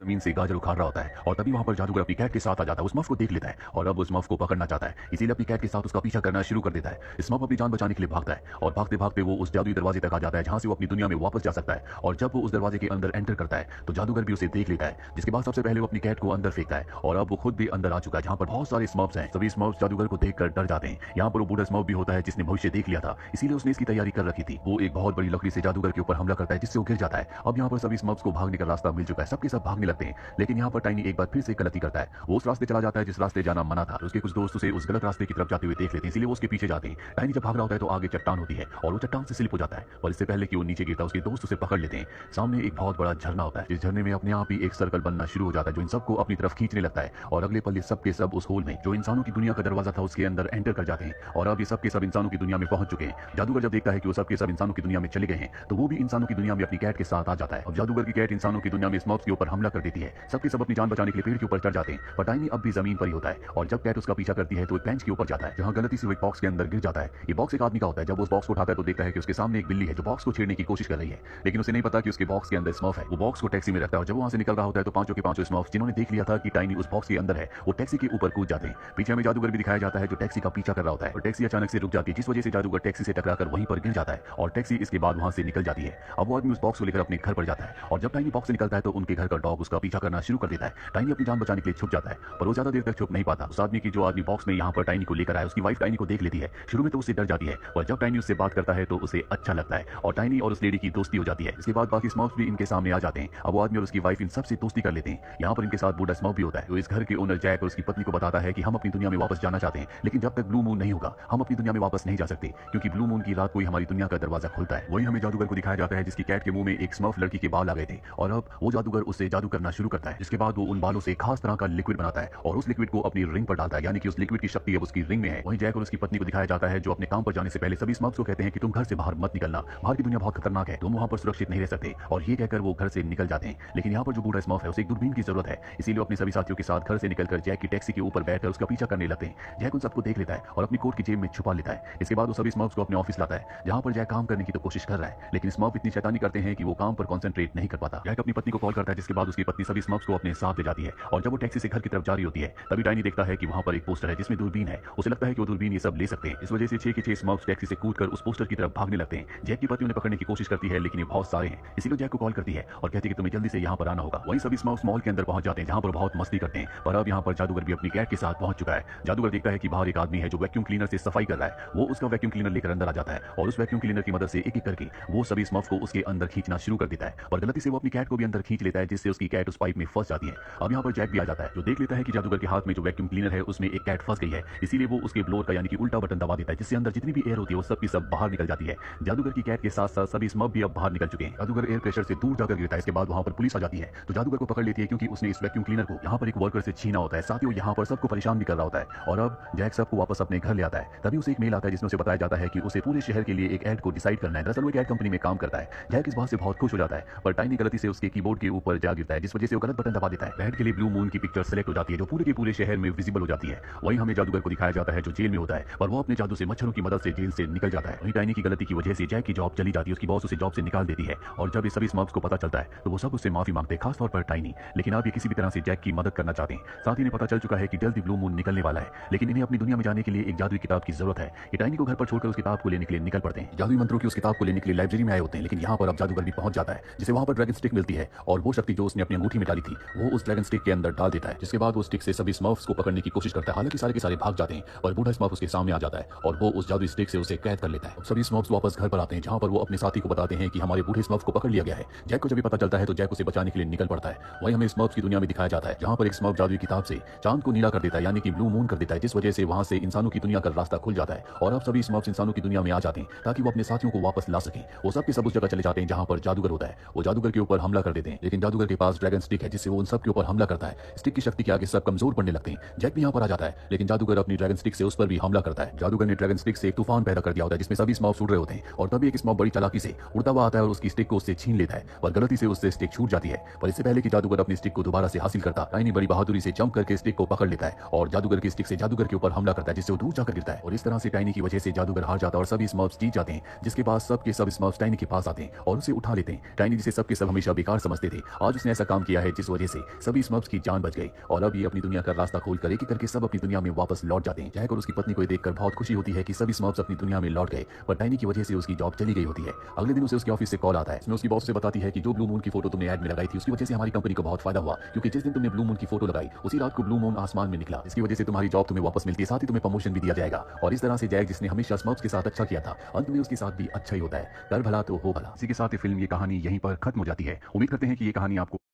जमीन से गाजर उखाड़ रहा होता है और तभी वहां पर जादूगर अपनी कैट के साथ आ जाता है। उस स्मर्फ को देख लेता है और अब उस स्मर्फ को पकड़ना चाहता है, इसीलिए अपनी कैट के साथ उसका पीछा करना शुरू कर देता है। स्मर्फ अपनी जान बचाने के लिए भागता है और भागते भागते वो उस जादुई दरवाजे तक आ जाता है जहां से वो अपनी दुनिया में वापस जा सकता है। और जब वो उस दरवाजे के अंदर एंटर करता है तो जादूगर भी उसे देख लेता है, जिसके बाद सबसे पहले वो अपनी कैट को अंदर फेंकता है और अब वो खुद भी अंदर आ चुका है जहां पर बहुत सारे स्मर्फ्स हैं। सभी स्मर्फ्स जादूगर को देखकर डर जाते हैं। यहाँ पर वो बूढ़ा स्मर्फ भी होता है जिसने भविष्य देख लिया था, इसीलिए उसने इसकी तैयारी कर रखी थी। वो एक बहुत बड़ी लकड़ी से जादूगर के ऊपर हमला करता है जिससे वो गिर जाता है। अब यहाँ पर सभी स्मर्फ्स को भागने का रास्ता मिल चुका है, सबके सब भागने लगते हैं। लेकिन यहाँ पर टाइनी एक बार फिर से गलती करता है, वो उस रास्ते चला जाता है जिस रास्ते जाना मना था। उसके कुछ दोस्त उसे उस गलत रास्ते की तरफ जाते हुए देख लेते हैं, इसलिए वो उसके पीछे जाते हैं। टाइनी जब भाग रहा होता है तो आगे चट्टान होती है और वो चट्टान से स्लिप हो जाता है और इससे पहले कि वो नीचे गिरता उसके दोस्त उसे पकड़ लेते हैं। सामने एक बहुत बड़ा झरना होता है, जिस झरने में अपने आप ही एक सर्कल बनना शुरू हो जाता है जो इन सबको अपनी तरफ खींचने लगता है। और अगले पल ये सब के सब उस होल में जो इंसानों की दुनिया का दरवाजा था उसके अंदर एंटर कर जाते हैं और अब ये सब के सब इंसानों की दुनिया में पहुंच चुके हैं। जादूगर जब देखता है कि वो सब के सब इंसानों की दुनिया में चले गए हैं तो वो भी इंसानों की दुनिया में अपनी कैट के साथ आ जाता है। अब जादूगर की कैट इंसानों की दुनिया में स्मर्फ्स के ऊपर हमला कर देती है। सबके सब अपनी जान बचाने के लिए पेड़ के ऊपर चढ़ जाते हैं, पर टाइनी अब भी जमीन पर ही होता है और जब कैट उसका पीछा करती है तो एक बेंच के ऊपर जाता है जहां गलती से वो एक बॉक्स के अंदर गिर जाता है। ये बॉक्स एक आदमी का होता है। जब उस बॉक्स को उठाता है तो देखता है कि उसके सामने एक बिल्ली है जो बॉक्स को छेड़ने की कोशिश कर रही है, लेकिन उसे नहीं पता कि उसके बॉक्स के अंदर स्मर्फ है। वो बॉक्स को टैक्सी में रखता है और जब वो वहां से निकल रहा होता है तो पांचों के पांचों स्मर्फ जिन्होंने देख लिया था कि टाइनी उस बॉक्स के अंदर है वो टैक्सी के ऊपर कूद जाते हैं। पीछे हमें जादूगर भी दिखाया जाता है जो टैक्सी का पीछा कर रहा होता है और टैक्सी अचानक से रुक जाती है जिस वजह से जादूगर टैक्सी से टकराकर वहीं पर गिर जाता है और टैक्सी इसके बाद वहां से निकल जाती है। अब वो आदमी उस बॉक्स को लेकर अपने घर पर जाता है और जब टाइनी बॉक्स से निकलता है तो उनके घर का डॉग उसका पीछा करना शुरू कर देता है। टाइनी अपनी जान बचाने के लिए छुप जाता है पर वो ज्यादा देर तक छुप नहीं पाता। उस आदमी की जो आदमी बॉक्स में यहाँ पर टाइनी को लेकर आया उसकी वाइफ टाइनी को देख लेती है। शुरू में तो उससे डर जाती है और जब टाइनी उससे बात करता है तो उसे अच्छा लगता है और टाइनी और उस लेडी की दोस्ती हो जाती है। इसके बाद बाकी स्मर्फ्स भी इनके सामने आ जाते हैं। अब वो आदमी और उसकी वाइफ इन सबसे दोस्ती कर लेते हैं। यहाँ पर इनके साथ बूढ़ा स्मर्फ भी होता है जो इस घर के ओनर जैक और उसकी पत्नी को बताता है कि हम अपनी दुनिया में वापस जाना चाहते हैं, लेकिन जब तक ब्लू मून नहीं होगा हम अपनी दुनिया में वापस नहीं जा सकते क्योंकि ब्लू मून की रात को ही हमारी दुनिया का दरवाजा खुलता है। वही हमें जादूगर को दिखाया जाता है जिसकी कैट के मुंह में एक स्मर्फ लड़की के बाल आ गए थे और अब वो जादूगर उससे जादू करना शुरू करता है, जिसके बाद वो उन बालों से खास तरह का लिक्विड बनाता है और उस लिक्विड को अपनी रिंग पर डालता है, यानी कि उस लिक्विड की शक्ति अब उसकी रिंग में है। वहीं जैक और उसकी पत्नी को दिखाया जाता है जो अपने काम पर जाने से पहले सभी स्मर्फ्स को कहते हैं कि तुम घर से बाहर मत निकलना, बाहर की दुनिया बहुत खतरनाक है, तुम वहां पर सुरक्षित नहीं रह सकते, और ये कहकर वो घर से निकल जाते हैं। लेकिन यहाँ पर जो बूढ़ा स्मर्फ है उसे एक दूरबीन की जरूरत है, इसीलिए अपने सभी साथियों के साथ घर से निकलकर जैक की टैक्सी के ऊपर बैठकर उसका पीछा करने लगते हैं। जैक उन सबको देख लेता है और अपनी कोट की जेब में छुपा लेता है। इसके बाद वो सभी स्मर्फ्स को अपने ऑफिस लाता है जहां पर जैक काम करने की तो कोशिश कर रहा है, लेकिन स्मर्फ इतनी शैतानी करते हैं कि वो काम पर कॉन्सेंट्रेट नहीं कर पाता। जैक अपनी पत्नी को कॉल करता है जिसके बाद उसकी पत्नी सभी स्मर्फ्स को अपने साथ ले जाती है और जब वो टैक्सी से घर की तरफ जा रही होती है तभी टाइनी देखता है कि वहां पर एक पोस्टर है जिसमें दूरबीन है। उसे लगता है कि वो दूरबीन ये सब ले सकते हैं, इस वजह से 6 के 6 स्मर्फ्स टैक्सी से कूदकर उस पोस्टर की तरफ भागने लगते हैं। जैक की पत्नी उन्हें पकड़ने की कोशिश करती है लेकिन ये बहुत सारे हैं, इसीलिए जैक को कॉल करती है और कहती है कि तुम्हें जल्दी से यहाँ पर आना होगा। वहीं सभी स्मर्फ्स मॉल के अंदर पहुंच जाते हैं जहां पर बहुत मस्ती करते हैं, पर अब यहाँ पर जादूगर भी अपनी कैट के साथ पहुंच चुका है। जादूगर देखता है कि बाहर एक आदमी है जो वैक्यूम क्लीनर से सफाई कर रहा है। वो उसका वैक्यूम क्लीनर लेकर अंदर आ जाता है और उस वैक्यूम क्लीनर की मदद से एक एक करके वो सभी स्मर्फ्स को उसके अंदर खींचना शुरू कर देता है और गलती से वो अपनी कैट को भी अंदर खींच लेता है जिससे उसकी कैट उस पाइप में फंस जाती है। अब यहाँ पर जैक भी आ जाता है जो देख लेता है कि जादूगर के हाथ में जो वैक्यूम क्लीनर है उसमें एक कैट फंस गई है, इसीलिए वो उसके ब्लोअर का यानी कि उल्टा बटन दबा देता है जिससे अंदर जितनी भी एयर होती है वो सब की सब बाहर निकल जाती है। जादूगर की कैट के साथ साथ सभी स्मर्फ भी अब बाहर निकल चुके हैं। जादूगर एयर प्रेशर से दूर जाकर गिरता है। इसके बाद वहां पर पुलिस आ जाती है तो जादूगर को पकड़ लेती है क्योंकि उसने इस वैक्यूम क्लीनर को यहाँ पर एक वर्कर से छीना होता है, साथ ही वो यहाँ पर सबको परेशान भी कर रहा होता है। और अब जैक सबको वापस अपने घर ले आता है। तभी उसे एक मेल आता है जिसमें उसे बताया जाता है कि उसे पूरे शहर के लिए एक एड को डिसाइड करना है। दरअसल वो एक एड कंपनी में काम करता है। जैक इस बात से बहुत खुश हो जाता है पर टाइनी गलती से उसके कीबोर्ड के ऊपर जा गिरता है जिस वजह से वो गलत बटन दबा देता है। एड के लिए ब्लू मून की पिक्चर सेलेक्ट हो जाती है जो पूरे के पूरे शहर में विजिबल हो जाती है। वहीं हमें जादूगर को दिखाया जाता है जो जेल में होता है और वो अपने जादू से मच्छरों की मदद से जेल से निकल जाता है। वहीं टाइनी की गलती की वजह से जैक की जॉब चली जाती है, उसकी बॉस उसे जॉब से निकाल देती है और जब ये सभी स्मर्फ्स को पता चलता है तो वो सब उससे माफी मांगते हैं, खासतौर पर टाइनी। लेकिन अब ये किसी भी तरह से जैक की मदद करना चाहते हैं। साथ ही इन्हें पता चल चुका है कि जल्दी ब्लू मून निकलने वाला है, लेकिन इन्हें अपनी दुनिया में जाने के लिए एक जादुई किताब की जरूरत है। ये टाइनी को घर पर छोड़कर उस किताब को लेने के लिए निकल पड़ते हैं। जादुई मंत्रों की उस किताब को लेने के लिए लाइब्रेरी में आए होते हैं, लेकिन यहाँ पर अब जादूगर भी पहुंच जाता है जिसे वहां पर ड्रैगन स्टिक मिलती है और वो शक्ति जो उसने अपनी अंगूठी में डाली थी वो उस ड्रैगन स्टिक के अंदर डाल देता है, जिसके बाद वो स्टिक से सभी स्मर्फ्स को पकड़ने की कोशिश करता है। हालांकि सारे के सारे भाग जाते हैं और बूढ़ा स्मर्फ उसके सामने आ जाता है और वो उस जादुई स्टिक से उसे कैद कर लेता है। सभी स्मर्फ्स वापस घर पर आते हैं जहां पर वो अपने साथी को बताते हैं कि हमारे बूढ़े स्मर्फ को पकड़ लिया गया है। जैक को जब पता चलता है तो जैक उसे बचाने के लिए निकल पड़ता है। वहीं हमें स्मर्फ्स की दुनिया में दिखाया जाता है जहां पर एक स्मर्फ जादुई किताब से चांद को नीला कर देता है, यानी कि ब्लू मून कर देता है, जिस वजह से वहां से इंसानों की दुनिया का रास्ता खुल जाता है और अब सभी स्मर्फ्स इंसानों की दुनिया में आ जाते हैं ताकि वो अपने साथियों को वापस ला सकें। वो सब के सब उस जगह चले जाते हैं जहां पर जादूगर होता है। वो जादूगर के ऊपर हमला कर देते हैं, लेकिन जादूगर के पास ड्रैगन स्टिक है जिससे वो उन सब के ऊपर हमला करता है। स्टिक की शक्ति के आगे सब कमजोर पड़ने लगते हैं। जैक भी यहाँ पर आ जाता है, लेकिन जादूगर अपनी ड्रैगन स्टिक से उस पर भी हमला करता है। जादूगर ने ड्रैगन स्टिक से एक तूफान पैदा कर दिया होता है जिसमें सभी स्मर्फ्स उड़ रहे होते हैं और तभी एक स्मर्फ बड़ी चालाकी से उड़ता हुआ आता है और उसकी स्टिक को उससे छीन लेता है और गलती से उससे स्टिक छूट जाती है। पर इससे पहले कि जादूगर अपनी स्टिक को दोबारा से हासिल करता, टाइनी बड़ी बहादुरी से जंप करके स्टिक को पकड़ लेता है और जादूगर की स्टिक से जादूगर के ऊपर हमला करता है जिससे वो दूर जाकर गिरता है। और इस तरह से टाइनी की वजह से जादूगर हार जाता है और सभी स्मर्फ्स जीत जाते हैं, जिसके बाद सब के सब स्मर्फ्स टाइनी के पास आते हैं और उसे उठा लेते हैं। टाइनी जिसे सब के सब हमेशा बेकार समझते थे, आज उसने ऐसा काम किया है जिस वजह से सभी स्मर्फ्स की जान बच गई और अब ये अपनी दुनिया का रास्ता खोल कर एक एक करके सब अपनी दुनिया में वापस लौट जाते हैं। जैक और उसकी पत्नी को ये देखकर बहुत खुशी होती है कि सभी स्मर्फ्स अपनी दुनिया में लौट गए, पर टाइनी की वजह से उसकी जॉब चली गई होती है। अगले दिन उसे उसके ऑफिस से कॉल आता है। उसमें उसकी बॉस से बताती है कि जो ब्लू मून की फोटो तुमने ऐड में लगाई थी उसकी वजह से हमारी कंपनी को बहुत फायदा हुआ, क्योंकि जिस दिन तुमने ब्लू मून की फोटो लगाई उसी रात को ब्लू मून आसमान में निकला। इसकी वजह से तुम्हारी जॉब तुम्हें वापस मिलती है, साथ ही तुम्हें प्रमोशन भी दिया जाएगा। और इस तरह से जैक, जिसने हमेशा स्मर्फ्स के साथ अच्छा किया था, अंत में उसके साथ भी अच्छा ही होता है। कर भला तो हो भला। इसी के साथ ये फिल्म, ये कहानी यहीं पर खत्म हो जाती है। उम्मीद करते हैं कि ये कहानी आपको